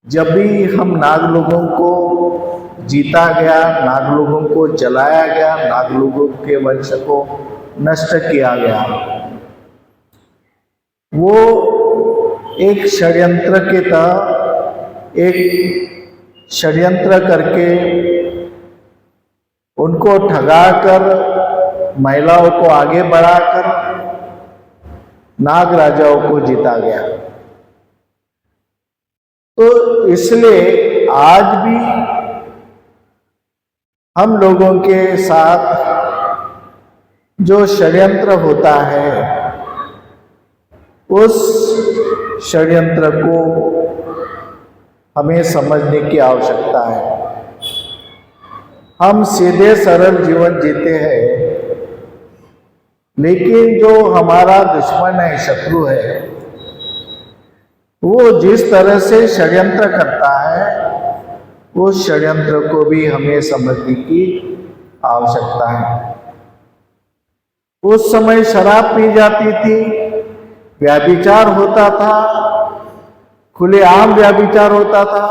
जब भी हम नाग लोगों को जीता गया, नाग लोगों को जलाया गया, नाग लोगों के वंश को नष्ट किया गया, वो एक षड्यंत्र के तहत एक षड्यंत्र करके उनको ठगाकर महिलाओं को आगे बढ़ाकर नाग राजाओं को जीता गया। तो इसलिए आज भी हम लोगों के साथ जो षड्यंत्र होता है, उस षड्यंत्र को हमें समझने की आवश्यकता है। हम सीधे सरल जीवन जीते हैं, लेकिन जो हमारा दुश्मन है, शत्रु है, वो जिस तरह से षड्यंत्र करता है, उस षड्यंत्र को भी हमें समझने की आवश्यकता है। उस समय शराब पी जाती थी, व्यभिचार होता था, खुलेआम व्यभिचार होता था,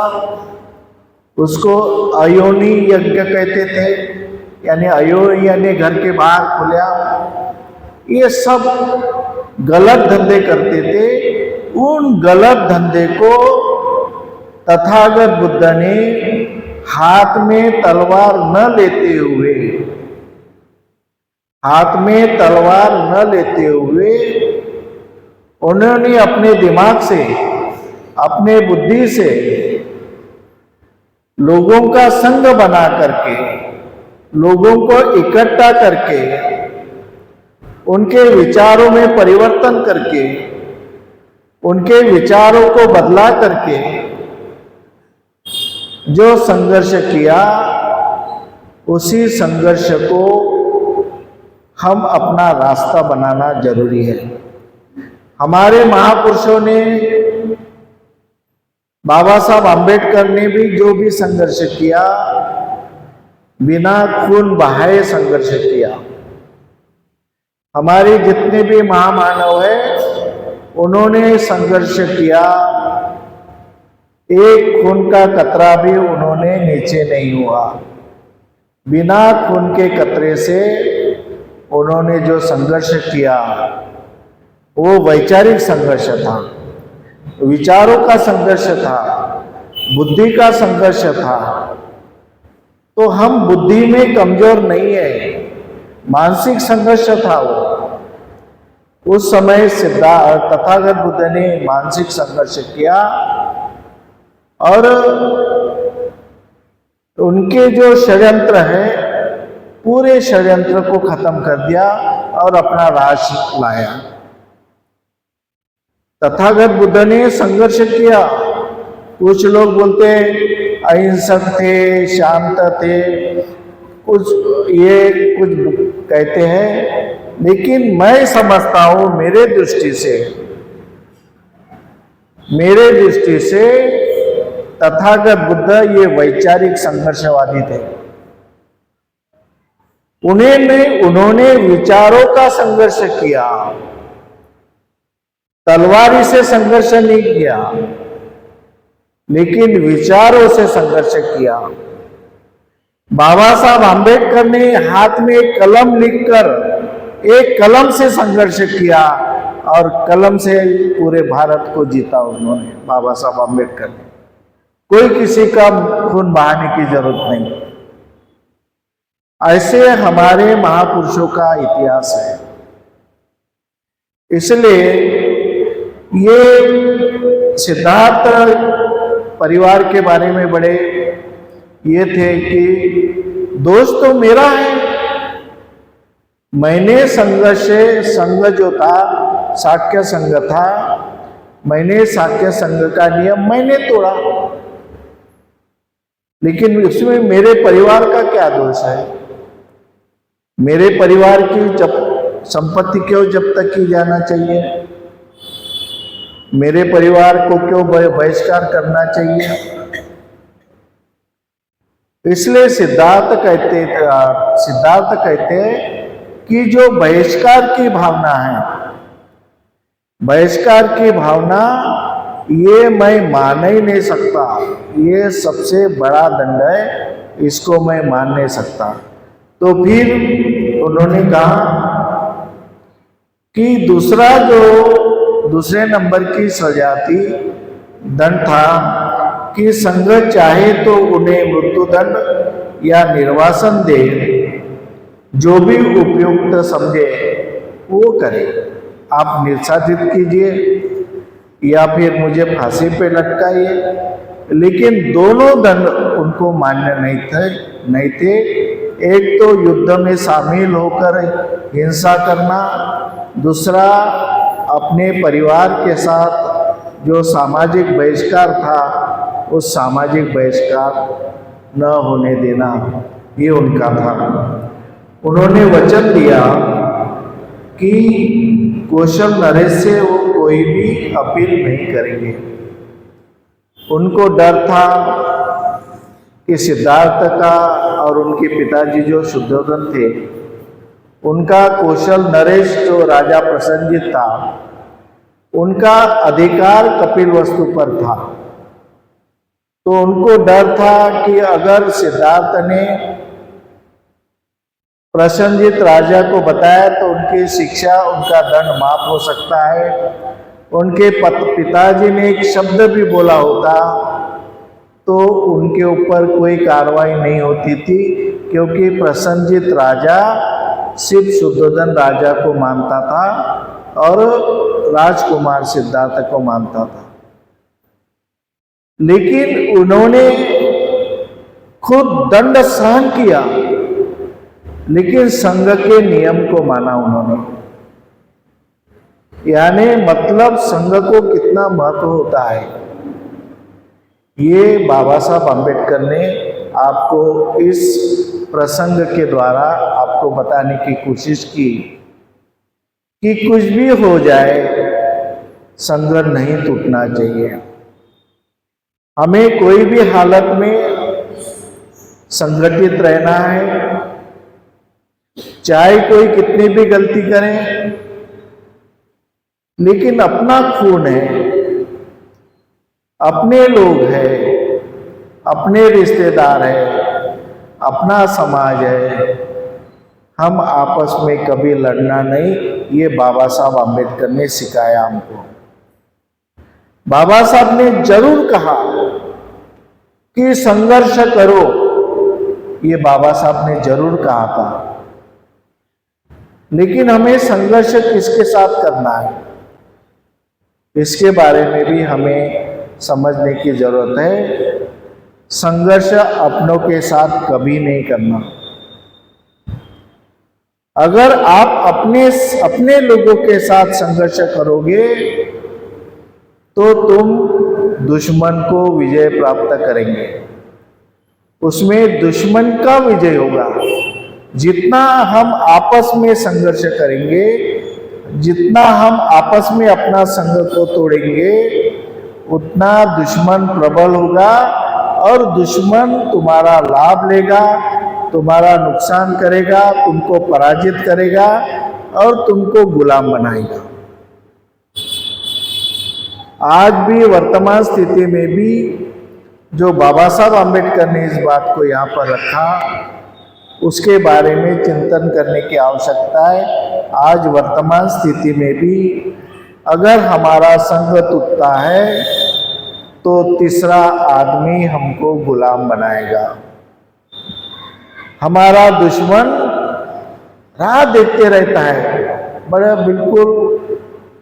उसको अयोनि यज्ञ कहते थे, यानी अयोनि यानी घर के बाहर खुलेआम। ये सब गलत धंधे करते थे। उन गलत धंधे को तथागत बुद्ध ने हाथ में तलवार न लेते हुए, हाथ में तलवार न लेते हुए उन्होंने अपने दिमाग से, अपने बुद्धि से लोगों का संग बना करके, लोगों को इकट्ठा करके, उनके विचारों में परिवर्तन करके, उनके विचारों को बदला करके जो संघर्ष किया, उसी संघर्ष को हम अपना रास्ता बनाना जरूरी है। हमारे महापुरुषों ने, बाबा साहब आम्बेडकर ने भी जो भी संघर्ष किया, बिना खून बहाए संघर्ष किया। हमारे जितने भी महामानव हैं, उन्होंने संघर्ष किया, एक खून का कतरा भी उन्होंने नीचे नहीं हुआ। बिना खून के कतरे से उन्होंने जो संघर्ष किया, वो वैचारिक संघर्ष था, विचारों का संघर्ष था, बुद्धि का संघर्ष था। तो हम बुद्धि में कमजोर नहीं है, मानसिक संघर्ष था वो। उस समय तथागत बुद्ध ने मानसिक संघर्ष किया और उनके जो षड्यंत्र है, पूरे षड्यंत्र को खत्म कर दिया और अपना राज लाया। तथागत बुद्ध ने संघर्ष किया। कुछ लोग बोलते अहिंसक थे, शांत थे, कुछ ये कुछ कहते हैं, लेकिन मैं समझता हूं मेरे दृष्टि से तथागत बुद्ध ये वैचारिक संघर्षवादी थे। उन्होंने विचारों का संघर्ष किया, तलवारी से संघर्ष नहीं किया, लेकिन विचारों से संघर्ष किया। बाबा साहब आम्बेडकर ने हाथ में एक कलम लिखकर, एक कलम से संघर्ष किया और कलम से पूरे भारत को जीता उन्होंने, बाबा साहब आम्बेडकर ने। कोई किसी का खून बहाने की जरूरत नहीं। ऐसे हमारे महापुरुषों का इतिहास है। इसलिए ये सिद्धार्थ परिवार के बारे में बड़े ये थे कि दोस्त तो मेरा है, मैंने संघ जो था, शाक्य संघ था, मैंने शाक्य संघ का नियम मैंने तोड़ा, लेकिन इसमें मेरे परिवार का क्या दोष है? मेरे परिवार की जब संपत्ति क्यों जब्त की जाना चाहिए? मेरे परिवार को क्यों बहिष्कार करना चाहिए? इसलिए सिद्धार्थ कहते कि जो बहिष्कार की भावना है, बहिष्कार की भावना ये मैं मान ही नहीं सकता, ये सबसे बड़ा दंड है, इसको मैं मान नहीं सकता। तो फिर उन्होंने कहा कि दूसरे नंबर की सजा थी, दंड था कि संघ चाहे तो उन्हें मृत्युदंड या निर्वासन दे, जो भी उपयुक्त समझे वो करे। आप निर्शासित कीजिए या फिर मुझे फांसी पे लटकाइए, लेकिन दोनों दंड उनको मान्य नहीं थे। एक तो युद्ध में शामिल होकर हिंसा करना, दूसरा अपने परिवार के साथ जो सामाजिक बहिष्कार था उस सामाजिक बहिष्कार न होने देना, ये उनका था। उन्होंने वचन दिया कि कौशल नरेश से वो कोई भी अपील नहीं करेंगे। उनको डर था कि सिद्धार्थ का और उनके पिताजी जो शुद्धोधन थे, उनका कौशल नरेश जो राजा प्रसन्नजित था, उनका अधिकार कपिलवस्तु पर था। तो उनको डर था कि अगर सिद्धार्थ ने प्रसन्नजित राजा को बताया तो उनकी शिक्षा, उनका दंड माफ हो सकता है। उनके पिताजी ने एक शब्द भी बोला होता तो उनके ऊपर कोई कार्रवाई नहीं होती थी, क्योंकि प्रसन्नजित राजा सिर्फ शुद्धोधन राजा को मानता था और राजकुमार सिद्धार्थ को मानता था। लेकिन उन्होंने खुद दंड सहन किया, लेकिन संघ के नियम को माना उन्होंने। यानी मतलब संघ को कितना महत्व होता है, ये बाबा साहब अम्बेडकर ने आपको इस प्रसंग के द्वारा आपको बताने की कोशिश की कि कुछ भी हो जाए संघ नहीं टूटना चाहिए। हमें कोई भी हालत में संगठित रहना है, चाहे कोई कितनी भी गलती करे, लेकिन अपना खून है, अपने लोग हैं, अपने रिश्तेदार हैं, अपना समाज है, हम आपस में कभी लड़ना नहीं। ये बाबा साहब अम्बेडकर ने सिखाया हमको। बाबा साहब ने जरूर कहा कि संघर्ष करो, ये बाबा साहब ने जरूर कहा था। लेकिन हमें संघर्ष किसके साथ करना है, इसके बारे में भी हमें समझने की जरूरत है। संघर्ष अपनों के साथ कभी नहीं करना। अगर आप अपने लोगों के साथ संघर्ष करोगे तो तुम दुश्मन को विजय प्राप्त करेंगे, उसमें दुश्मन का विजय होगा। जितना हम आपस में संघर्ष करेंगे, जितना हम आपस में अपना संघ को तोड़ेंगे, उतना दुश्मन प्रबल होगा और दुश्मन तुम्हारा लाभ लेगा, तुम्हारा नुकसान करेगा, तुमको पराजित करेगा और तुमको गुलाम बनाएगा। आज भी वर्तमान स्थिति में भी जो बाबा साहब अम्बेडकर ने इस बात को यहाँ पर रखा, उसके बारे में चिंतन करने की आवश्यकता है। आज वर्तमान स्थिति में भी अगर हमारा संघ टूटता है तो तीसरा आदमी हमको गुलाम बनाएगा। हमारा दुश्मन राह देखते रहता है, बड़े बिल्कुल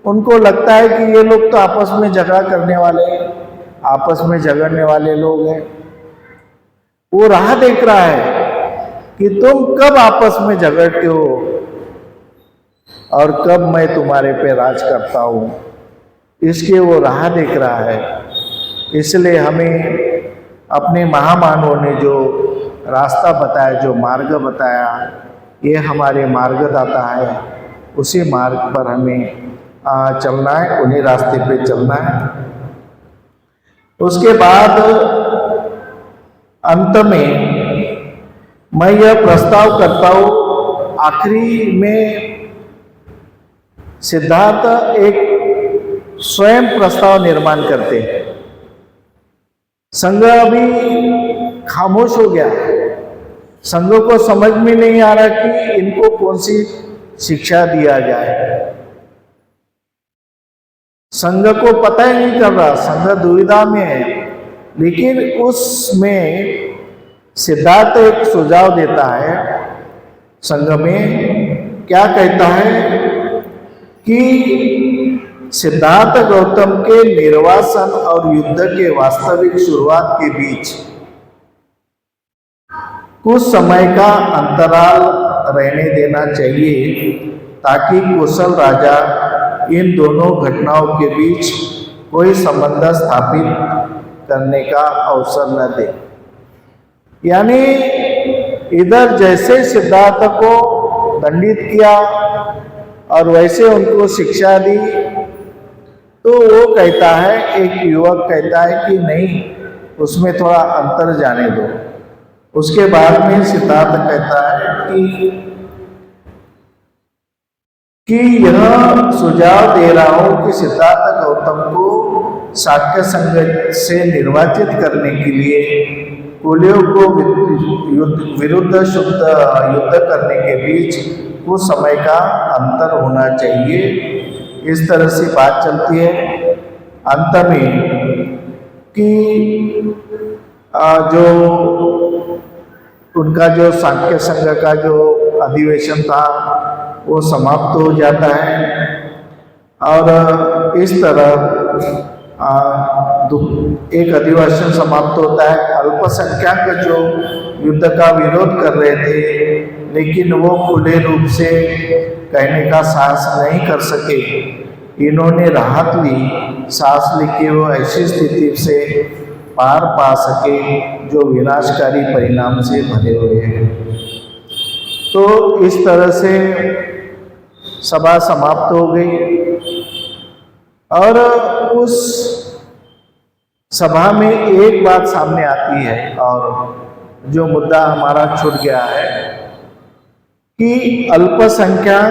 उनको लगता है कि ये लोग तो आपस में झगड़ा करने वाले, आपस में झगड़ने वाले लोग हैं। वो राह देख रहा है कि तुम कब आपस में झगड़ते हो और कब मैं तुम्हारे पे राज करता हूँ, इसके वो राह देख रहा है। इसलिए हमें अपने महामानवों ने जो रास्ता बताया, जो मार्ग बताया, ये हमारे मार्गदाता है, उसी मार्ग पर हमें चलना है, उन्हीं रास्ते पे चलना है। उसके बाद अंत में मैं यह प्रस्ताव करता हूँ, आखिरी में सिद्धार्थ एक स्वयं प्रस्ताव निर्माण करते हैं। संघ अभी खामोश हो गया। संघ को समझ में नहीं आ रहा कि इनको कौन सी शिक्षा दिया जाए। संघ को पता ही नहीं चल रहा, संघ दुविधा में है। लेकिन उसमें सिद्धार्थ एक सुझाव देता है। संघ में क्या कहता है कि सिद्धार्थ गौतम के निर्वासन और युद्ध के वास्तविक शुरुआत के बीच कुछ समय का अंतराल रहने देना चाहिए ताकि कुशल राजा इन दोनों घटनाओं के बीच कोई संबंध स्थापित करने का अवसर न दे। यानी इधर जैसे सिद्धार्थ को दंडित किया और वैसे उनको शिक्षा दी, तो वो कहता है, एक युवक कहता है कि नहीं, उसमें थोड़ा अंतर जाने दो। उसके बाद में सिद्धार्थ कहता है कि यह सुझाव दे रहा हूं कि सिद्धार्थ गौतम को शाक्य संघ से निर्वाचित करने के लिए कुलियों को विरुद्ध शुद्ध युद्ध करने के बीच कुछ समय का अंतर होना चाहिए। इस तरह से बात चलती है। अंत में कि जो उनका जो सांख्य संघ का जो अधिवेशन था वो समाप्त हो जाता है और इस तरह एक अधिवेशन समाप्त होता है। अल्पसंख्यक जो युद्ध का विरोध कर रहे थे, लेकिन वो खुले रूप से कहने का साहस नहीं कर सके, इन्होंने राहत ली, साहस ली कि वो ऐसी स्थिति से पार पा सके जो विनाशकारी परिणाम से भरे हुए हैं। तो इस तरह से सभा समाप्त हो गई और उस सभा में एक बात सामने आती है और जो मुद्दा हमारा छूट गया है कि अल्पसंख्यक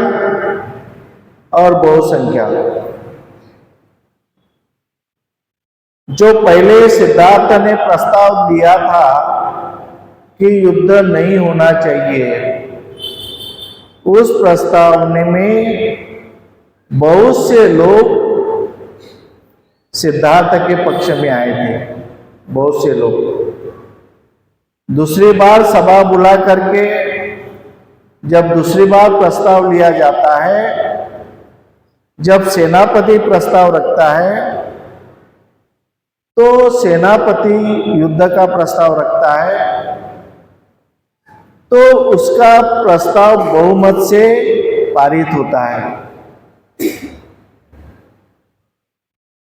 और बहुसंख्यक। जो पहले सिद्धार्थ ने प्रस्ताव दिया था कि युद्ध नहीं होना चाहिए, उस प्रस्ताव में बहुत से लोग सिद्धार्थ के पक्ष में आए थे। बहुत से लोग दूसरी बार सभा बुला करके जब दूसरी बार प्रस्ताव लिया जाता है, जब सेनापति प्रस्ताव रखता है, तो सेनापति युद्ध का प्रस्ताव रखता है, तो उसका प्रस्ताव बहुमत से पारित होता है।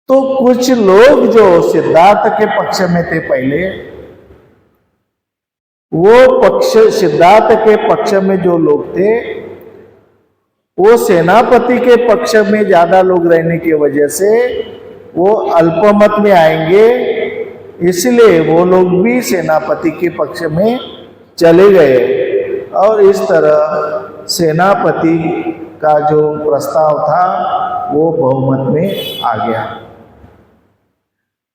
तो कुछ लोग जो सिद्धार्थ के पक्ष में थे पहले, वो पक्ष सिद्धार्थ के पक्ष में जो लोग थे, वो सेनापति के पक्ष में ज्यादा लोग रहने की वजह से वो अल्पमत में आएंगे, इसलिए वो लोग भी सेनापति के पक्ष में चले गए और इस तरह सेनापति का जो प्रस्ताव था वो बहुमत में आ गया।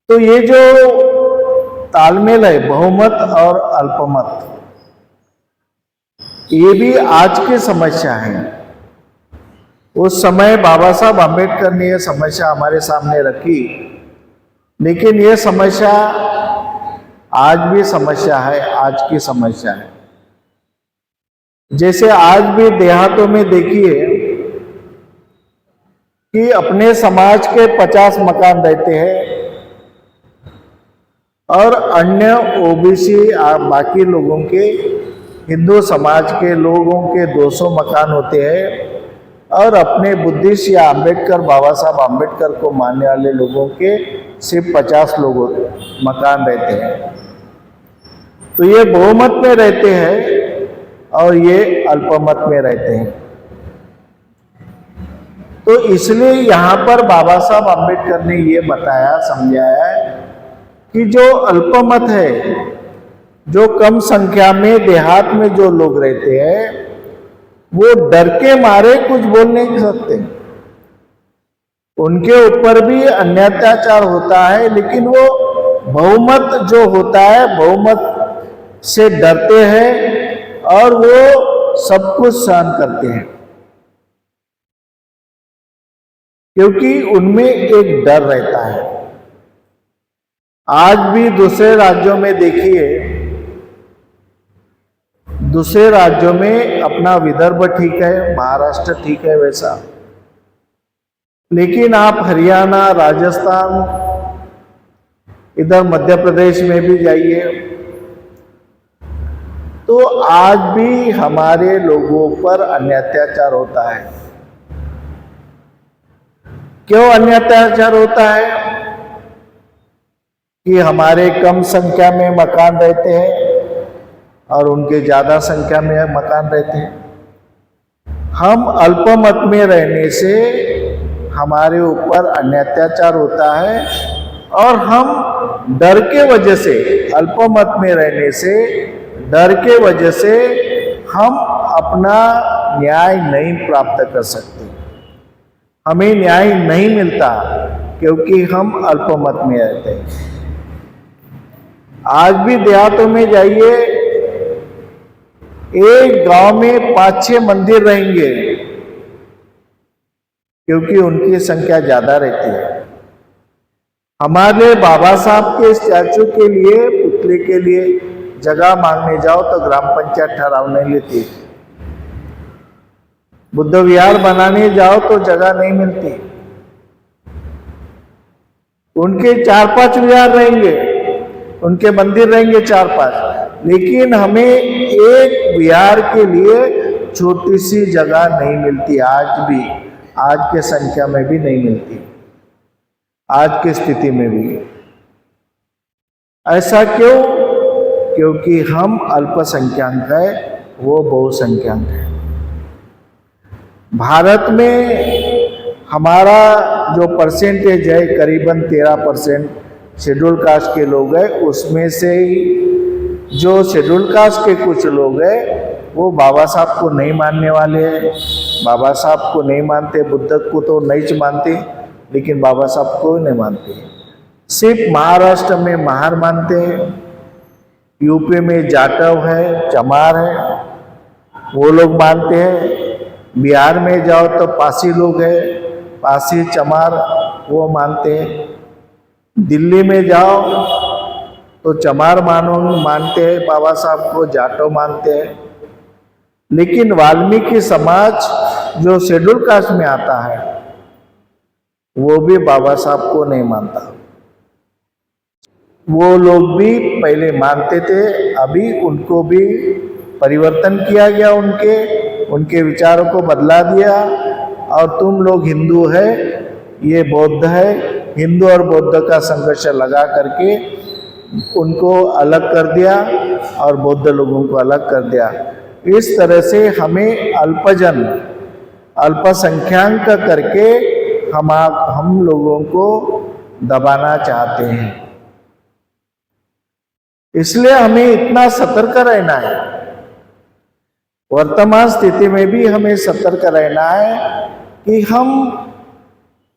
तो ये जो तालमेल है बहुमत और अल्पमत, ये भी आज की समस्या है। उस समय बाबा साहब आम्बेडकर ने यह समस्या हमारे सामने रखी, लेकिन यह समस्या आज भी समस्या है, आज की समस्या है। जैसे आज भी देहातों में देखिए कि अपने समाज के 50 मकान रहते हैं और अन्य ओबीसी बाकी लोगों के, हिंदू समाज के लोगों के 200 मकान होते हैं और अपने बुद्धिस्ट या अम्बेडकर, बाबा साहब अम्बेडकर को मानने वाले लोगों के सिर्फ 50 लोग मकान रहते हैं। तो ये बहुमत में रहते हैं और ये अल्पमत में रहते हैं। तो इसलिए यहाँ पर बाबा साहब अम्बेडकर ने ये बताया, समझाया कि जो अल्पमत है, जो कम संख्या में देहात में जो लोग रहते हैं, वो डर के मारे कुछ बोल नहीं सकते। उनके ऊपर भी अन्याचार होता है, लेकिन वो बहुमत जो होता है बहुमत से डरते हैं और वो सब कुछ सहन करते हैं, क्योंकि उनमें एक डर रहता है। आज भी दूसरे राज्यों में देखिए, दूसरे राज्यों में अपना विदर्भ ठीक है, महाराष्ट्र ठीक है वैसा, लेकिन आप हरियाणा, राजस्थान, इधर मध्य प्रदेश में भी जाइए तो आज भी हमारे लोगों पर अन्याचार होता है। क्यों अन्याचार होता है? कि हमारे कम संख्या में मकान रहते हैं और उनके ज्यादा संख्या में मकान रहते हैं। हम अल्पमत में रहने से हमारे ऊपर अन्याचार होता है और हम डर के वजह से, अल्पमत में रहने से, डर के वजह से हम अपना न्याय नहीं प्राप्त कर सकते, हमें न्याय नहीं मिलता क्योंकि हम अल्पमत में रहते हैं। आज भी देहातों में जाइए, एक गांव में 5-6 मंदिर रहेंगे क्योंकि उनकी संख्या ज्यादा रहती है। हमारे बाबा साहब के स्टैचू के लिए, पुतले के लिए जगह मांगने जाओ तो ग्राम पंचायत ठहराव नहीं लेती। बुद्ध विहार बनाने जाओ तो जगह नहीं मिलती। उनके 4-5 विहार रहेंगे, उनके मंदिर रहेंगे 4-5, लेकिन हमें एक विहार के लिए छोटी सी जगह नहीं मिलती। आज भी, आज के संख्या में भी नहीं मिलती, आज की स्थिति में भी। ऐसा क्यों? क्योंकि हम अल्पसंख्यक है, वो बहुसंख्यक है। भारत में हमारा जो परसेंटेज है करीबन 13% शेड्यूल कास्ट के लोग हैं। उसमें से जो शेड्यूल कास्ट के कुछ लोग हैं वो बाबा साहब को नहीं मानने वाले हैं, बाबा साहब को नहीं मानते, बुद्ध को तो नहीं मानते, लेकिन बाबा साहब को नहीं मानते। सिर्फ महाराष्ट्र में महार मानते हैं, यूपी में जाटव है, चमार है, वो लोग मानते हैं। बिहार में जाओ तो पासी लोग हैं, पासी चमार वो मानते हैं। दिल्ली में जाओ तो चमार मानते हैं बाबा साहब को, जाटव मानते हैं। लेकिन वाल्मीकि समाज जो शेड्यूल कास्ट में आता है वो भी बाबा साहब को नहीं मानता। वो लोग भी पहले मानते थे, अभी उनको भी परिवर्तन किया गया, उनके विचारों को बदला दिया। और तुम लोग हिंदू है, ये बौद्ध है, हिंदू और बौद्ध का संघर्ष लगा करके उनको अलग कर दिया और बौद्ध लोगों को अलग कर दिया। इस तरह से हमें अल्पजन, अल्पसंख्याक करके हम लोगों को दबाना चाहते हैं। इसलिए हमें इतना सतर्क रहना है, वर्तमान स्थिति में भी हमें सतर्क रहना है कि हम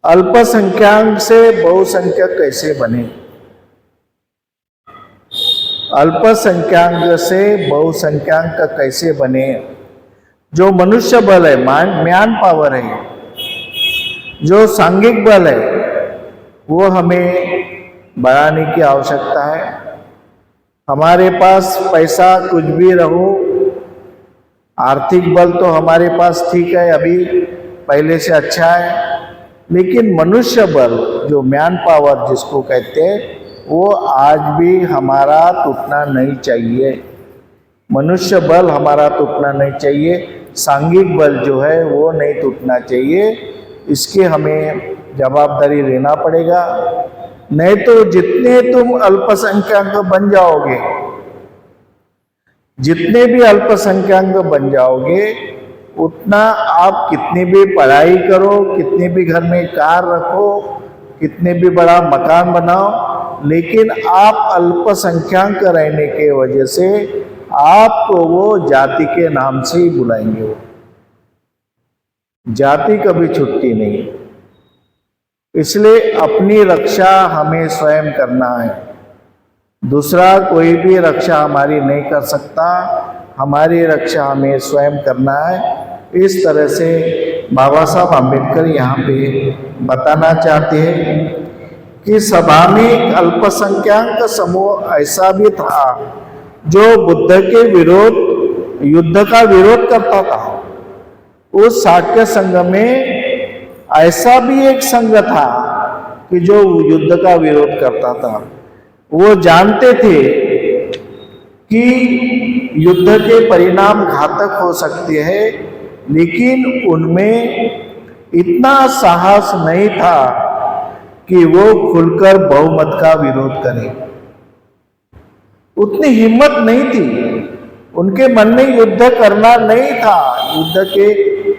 अल्पसंख्यक से बहुसंख्यक कैसे बने, अल्पसंख्यक से बहुसंख्यक कैसे बने। जो मनुष्य बल है, मैन पावर है, जो सांघिक बल है, वो हमें बढ़ाने की आवश्यकता है। हमारे पास पैसा कुछ भी रहो, आर्थिक बल तो हमारे पास ठीक है, अभी पहले से अच्छा है, लेकिन मनुष्य बल जो मैन पावर जिसको कहते हैं वो आज भी हमारा टूटना नहीं चाहिए। मनुष्य बल हमारा टूटना नहीं चाहिए, सांघिक बल जो है वो नहीं टूटना चाहिए। इसके हमें जवाबदारी लेना पड़ेगा, नहीं तो जितने तुम अल्पसंख्यक बन जाओगे, जितने भी अल्पसंख्यक बन जाओगे, उतना आप कितनी भी पढ़ाई करो, कितने भी घर में कार रखो, कितने भी बड़ा मकान बनाओ, लेकिन आप अल्पसंख्यक रहने के वजह से आपको वो जाति के नाम से ही बुलाएंगे। वो जाति कभी छुट्टी नहीं। इसलिए अपनी रक्षा हमें स्वयं करना है, दूसरा कोई भी रक्षा हमारी नहीं कर सकता, हमारी रक्षा हमें स्वयं करना है। इस तरह से बाबा साहब आम्बेडकर यहाँ पे बताना चाहते हैं कि सभा में एक अल्पसंख्यक समूह ऐसा भी था जो बुद्ध के विरोध युद्ध का विरोध करता था। उस शाक्य संघ में ऐसा भी एक संघ था कि जो युद्ध का विरोध करता था। वो जानते थे कि युद्ध के परिणाम घातक हो सकते हैं, लेकिन उनमें इतना साहस नहीं था कि वो खुलकर बहुमत का विरोध करें। उतनी हिम्मत नहीं थी, उनके मन में युद्ध करना नहीं था, युद्ध के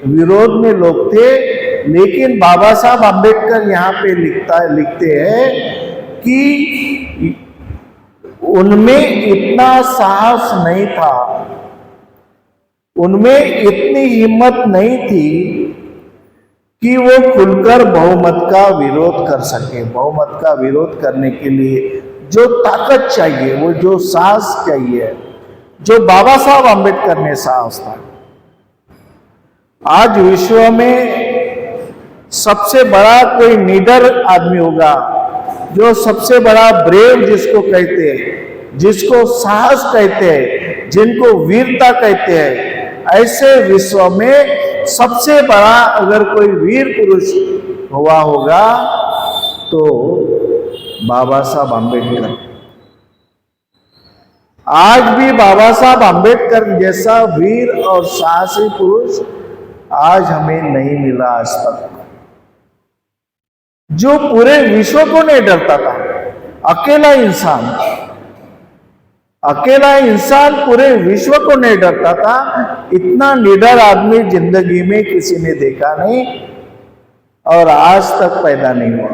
विरोध में लोग थे। लेकिन बाबा साहब आम्बेडकर यहाँ पे लिखते हैं कि उनमें इतना साहस नहीं था, उनमें इतनी हिम्मत नहीं थी कि वो खुलकर बहुमत का विरोध कर सके। बहुमत का विरोध करने के लिए जो ताकत चाहिए, वो जो साहस चाहिए, जो बाबा साहब आम्बेडकर ने साहस था। आज विश्व में सबसे बड़ा कोई निडर आदमी होगा, जो सबसे बड़ा ब्रेव जिसको कहते हैं, जिसको साहस कहते हैं, जिनको वीरता कहते हैं, ऐसे विश्व में सबसे बड़ा अगर कोई वीर पुरुष हुआ होगा तो बाबा साहब आम्बेडकर। आज भी बाबा साहब आम्बेडकर जैसा वीर और साहसी पुरुष आज हमें नहीं मिला आज तक, जो पूरे विश्व को नहीं डरता था। अकेला इंसान पूरे विश्व को नहीं डरता था। इतना निडर आदमी जिंदगी में किसी ने देखा नहीं और आज तक पैदा नहीं हुआ।